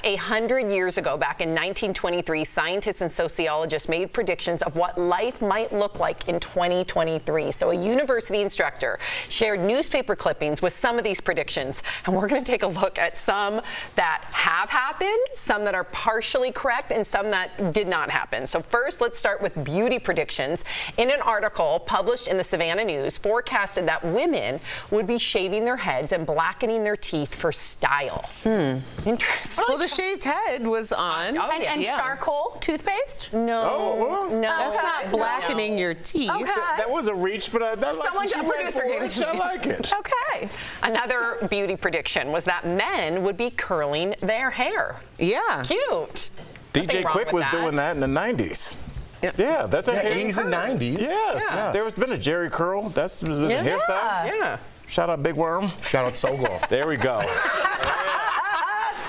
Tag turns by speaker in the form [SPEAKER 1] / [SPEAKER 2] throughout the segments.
[SPEAKER 1] 100 years ago, back in 1923, scientists and sociologists made predictions of what life might look like in 2023. So a university instructor shared newspaper clippings with some of these predictions, and we're going to take a look at some that have happened, some that are partially correct, and some that did not happen. So first, let's start with beauty predictions. In an article published in the Savannah News, forecasted that women would be shaving their heads and blackening their teeth for style. Interesting.
[SPEAKER 2] Well, the shaved head was on.
[SPEAKER 3] And charcoal toothpaste?
[SPEAKER 1] No. No.
[SPEAKER 2] That's not blackening your teeth.
[SPEAKER 3] Okay.
[SPEAKER 4] That was a reach, but I
[SPEAKER 3] Someone, a producer gave it to me.
[SPEAKER 4] I like it.
[SPEAKER 3] Okay.
[SPEAKER 1] Another beauty prediction was that men would be curling their hair.
[SPEAKER 2] Yeah.
[SPEAKER 1] Cute.
[SPEAKER 4] DJ Quick was doing that in the 90s. Yeah, that's a hair.
[SPEAKER 5] 80s and 90s.
[SPEAKER 4] Yes.
[SPEAKER 1] Yeah.
[SPEAKER 4] There's been a Jerry curl. That's a hairstyle.
[SPEAKER 1] Yeah.
[SPEAKER 4] Shout out Big Worm.
[SPEAKER 5] Shout out Solo.
[SPEAKER 4] There we go.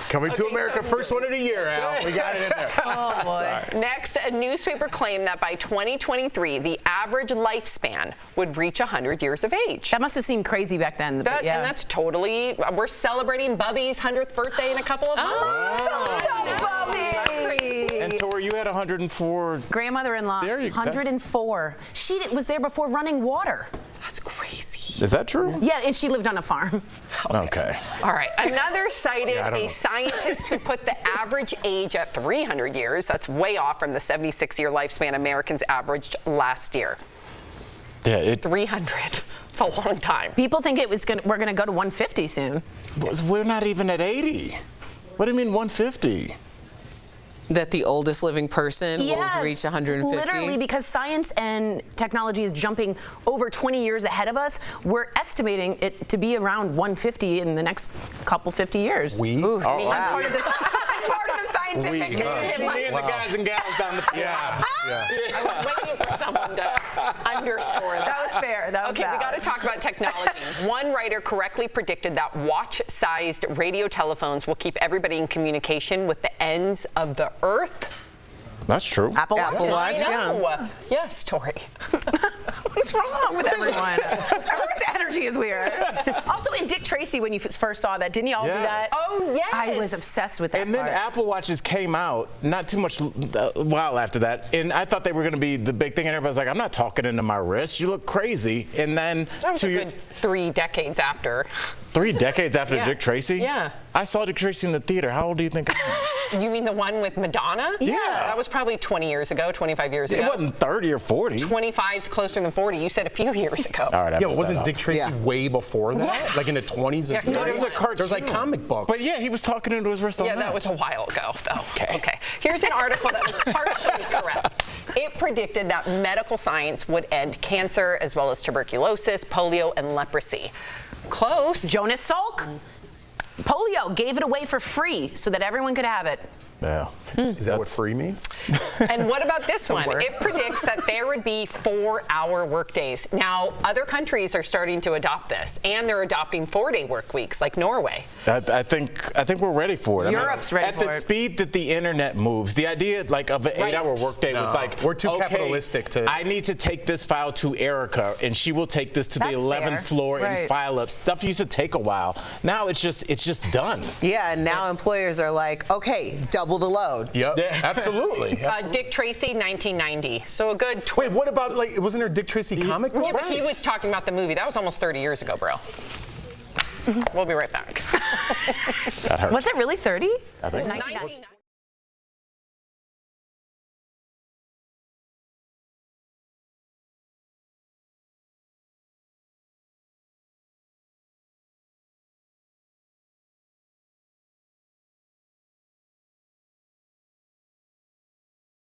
[SPEAKER 5] Coming to America, first one of the year, Al. We got it in there.
[SPEAKER 3] Oh, boy.
[SPEAKER 1] Next, a newspaper claimed that by 2023, the average lifespan would reach 100 years of age.
[SPEAKER 3] That must have seemed crazy back then.
[SPEAKER 1] And that's totally, we're celebrating Bubby's 100th birthday in a couple of months.
[SPEAKER 3] Bubby!
[SPEAKER 4] And Tori, you had 104.
[SPEAKER 3] Grandmother-in-law,
[SPEAKER 4] There you go.
[SPEAKER 3] 104. She was there before running water.
[SPEAKER 1] That's crazy.
[SPEAKER 4] Is that true?
[SPEAKER 3] Yeah, and she lived on a farm.
[SPEAKER 4] Okay.
[SPEAKER 1] All right. Another cited a scientist who put the average age at 300 years. That's way off from the 76-year lifespan Americans averaged last year.
[SPEAKER 4] Yeah,
[SPEAKER 1] 300. It's a long time.
[SPEAKER 3] People think we're gonna go to 150 soon.
[SPEAKER 4] we're not even at 80. What do you mean 150?
[SPEAKER 2] That the oldest living person will reach 150?
[SPEAKER 3] Literally, because science and technology is jumping over 20 years ahead of us. We're estimating it to be around 150 in the next couple 50 years.
[SPEAKER 5] We?
[SPEAKER 3] Oof.
[SPEAKER 4] Oh,
[SPEAKER 3] I'm part of the scientific community.
[SPEAKER 4] Me and the guys and gals down the
[SPEAKER 5] Yeah.
[SPEAKER 1] I was waiting for someone to underscore that.
[SPEAKER 3] That was fair. That was
[SPEAKER 1] Okay, we
[SPEAKER 3] valid.
[SPEAKER 1] got to talk about technology. One writer correctly predicted that watch-sized radio telephones will keep everybody in communication with the ends of the Earth.
[SPEAKER 4] That's true.
[SPEAKER 3] Apple Watch.
[SPEAKER 1] I know. Yes, Tori.
[SPEAKER 3] What's wrong with everyone? Everyone's energy is weird. Also, in Dick Tracy, when you first saw that, didn't you all do that?
[SPEAKER 1] Oh, yes.
[SPEAKER 3] I was obsessed with that
[SPEAKER 4] And then
[SPEAKER 3] part.
[SPEAKER 4] Apple Watches came out not too much while after that, and I thought they were going to be the big thing, and everybody's like, I'm not talking into my wrist. You look crazy. And then
[SPEAKER 1] That was
[SPEAKER 4] 2
[SPEAKER 1] a
[SPEAKER 4] years,
[SPEAKER 1] good 3 decades after.
[SPEAKER 4] 3 decades after
[SPEAKER 1] Yeah.
[SPEAKER 4] Dick Tracy?
[SPEAKER 1] Yeah.
[SPEAKER 4] I saw Dick Tracy in the theater. How old do you think I am?
[SPEAKER 1] You mean the one with Madonna?
[SPEAKER 4] Yeah.
[SPEAKER 1] That was probably 20 years ago, 25 years
[SPEAKER 4] It
[SPEAKER 1] ago.
[SPEAKER 4] wasn't 30 or 40.
[SPEAKER 1] 25's closer than 40. You said a few years ago.
[SPEAKER 4] All right, I
[SPEAKER 5] Yeah,
[SPEAKER 4] messed
[SPEAKER 5] wasn't
[SPEAKER 4] that
[SPEAKER 5] Dick
[SPEAKER 4] up.
[SPEAKER 5] Tracy way before that? Like in the 20s and
[SPEAKER 1] Yeah,
[SPEAKER 5] 30s?
[SPEAKER 1] it was a
[SPEAKER 4] cartoon.
[SPEAKER 5] There's like comic books.
[SPEAKER 4] But yeah, he was talking into his wrist all
[SPEAKER 1] Yeah,
[SPEAKER 4] night.
[SPEAKER 1] that was a while ago, though.
[SPEAKER 4] Okay.
[SPEAKER 1] Here's an article that was partially correct. It predicted that medical science would end cancer as well as tuberculosis, polio, and leprosy. Close.
[SPEAKER 3] Jonas Salk. Polio gave it away for free so that everyone could have it.
[SPEAKER 4] Yeah.
[SPEAKER 5] Is that what free means?
[SPEAKER 1] And what about this one?
[SPEAKER 3] worst.
[SPEAKER 1] It predicts that there would be 4-hour workdays. Now, other countries are starting to adopt this, and they're adopting 4-day work weeks, like Norway.
[SPEAKER 4] I think we're ready for it.
[SPEAKER 3] Europe's ready
[SPEAKER 4] at
[SPEAKER 3] for
[SPEAKER 4] the
[SPEAKER 3] it.
[SPEAKER 4] speed that the internet moves, the idea like of an 8-hour workday was like
[SPEAKER 5] We're too
[SPEAKER 4] okay,
[SPEAKER 5] capitalistic to.
[SPEAKER 4] I need to take this file to Erica, and she will take this to the
[SPEAKER 3] That's
[SPEAKER 4] 11th
[SPEAKER 3] fair.
[SPEAKER 4] floor
[SPEAKER 3] Right.
[SPEAKER 4] and file up. Stuff used to take a while. Now it's just done.
[SPEAKER 2] Yeah, and now employers are like, okay, double the load.
[SPEAKER 5] Yep.
[SPEAKER 4] Yeah.
[SPEAKER 5] Absolutely.
[SPEAKER 1] Dick Tracy, 1990. So a good.
[SPEAKER 5] Wait, what about wasn't there Dick Tracy comic book?
[SPEAKER 1] Yeah, but he was talking about the movie. That was almost 30 years ago, bro. We'll be right back.
[SPEAKER 4] That hurt.
[SPEAKER 3] Was it really 30?
[SPEAKER 4] I think so.
[SPEAKER 1] 1990.